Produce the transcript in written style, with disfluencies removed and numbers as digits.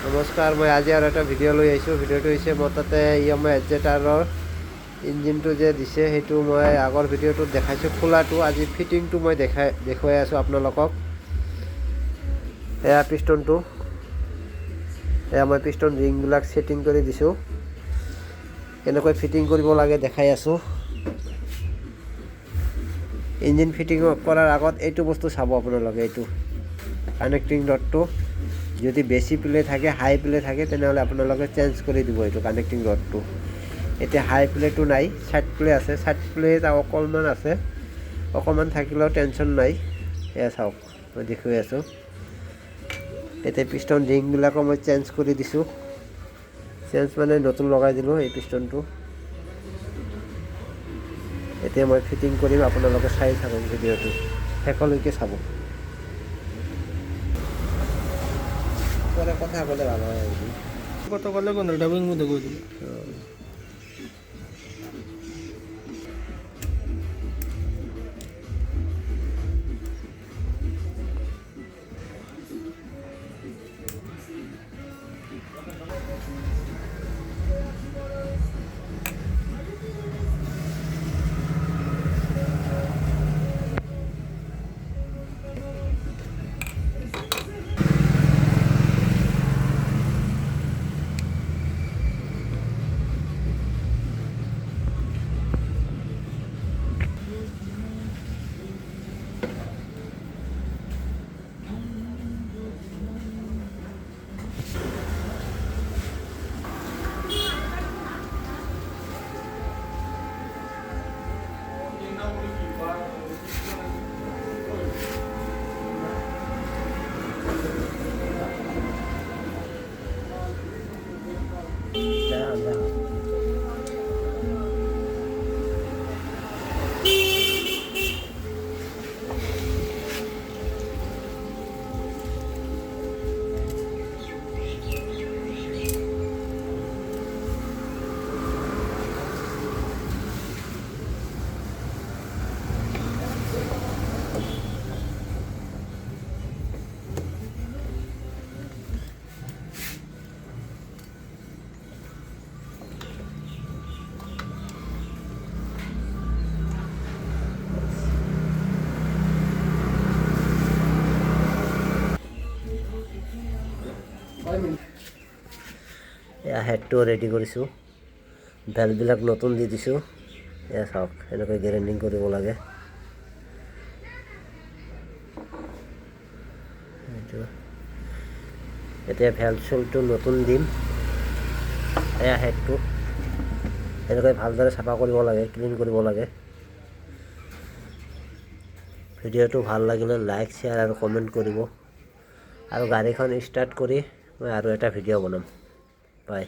নমস্কাৰ, মই আজি আৰু এটা ভিডিঅ' লৈ আহিছোঁ। ভিডিঅ'টো হৈছে মোৰ তাতে ইয়ামাহা এজেটাৰৰ ইঞ্জিনটো যে দিছে সেইটো মই আগৰ ভিডিঅ'টোত দেখাইছোঁ খোলাটো। আজি ফিটিংটো মই দেখুৱাই আছোঁ আপোনালোকক। এয়া পিষ্টনটো, এয়া মই পিষ্টন ৰিংবিলাক ছেটিং কৰি দিছোঁ। কেনেকৈ ফিটিং কৰিব লাগে দেখাই আছোঁ। ইঞ্জিন ফিটিং কৰাৰ আগত এইটো বস্তু চাব আপোনালোকে, এইটো কানেক্টিং ৰডটো যদি বেছি প্লে থাকে, হাই প্লে থাকে, তেনেহ'লে আপোনালোকে চেঞ্জ কৰি দিব এইটো কানেক্টিং ৰডটো। এতিয়া হাই প্লেটো নাই, ছাইড প্লে আছে। ছাইড প্লে অকণমান আছে, অকণমান থাকিলেও টেনশ্যন নাই। এয়া চাওক, মই দেখুৱাই আছোঁ। এতিয়া পিষ্টন ৰিংবিলাকো মই চেঞ্জ কৰি দিছোঁ। চেঞ্জ মানে নতুন লগাই দিলোঁ এই পিষ্টনটো। এতিয়া মই ফিটিং কৰিম, আপোনালোকে চাই থাকক ভিডিঅ'টো, শেষলৈকে চাব। কথা ক'লে ভাল হয়। কত কলে কোন ডাবিং মধ্যে কই দিল এয়া হেডটো ৰেডি কৰিছোঁ, ভেলবিলাক নতুন দি দিছোঁ। এয়া চাওক, এনেকৈ গ্ৰাইণ্ডিং কৰিব লাগে। এতিয়া ভেল চুলটো নতুন দিম। এয়া হেডটো এনেকৈ ভালদৰে চাফা কৰিব লাগে, ক্লিন কৰিব লাগে। ভিডিঅ'টো ভাল লাগিলে লাইক, শ্বেয়াৰ আৰু কমেণ্ট কৰিব। আৰু গাড়ীখন ষ্টাৰ্ট কৰি মই আৰু এটা ভিডিঅ' বনাম। বাই।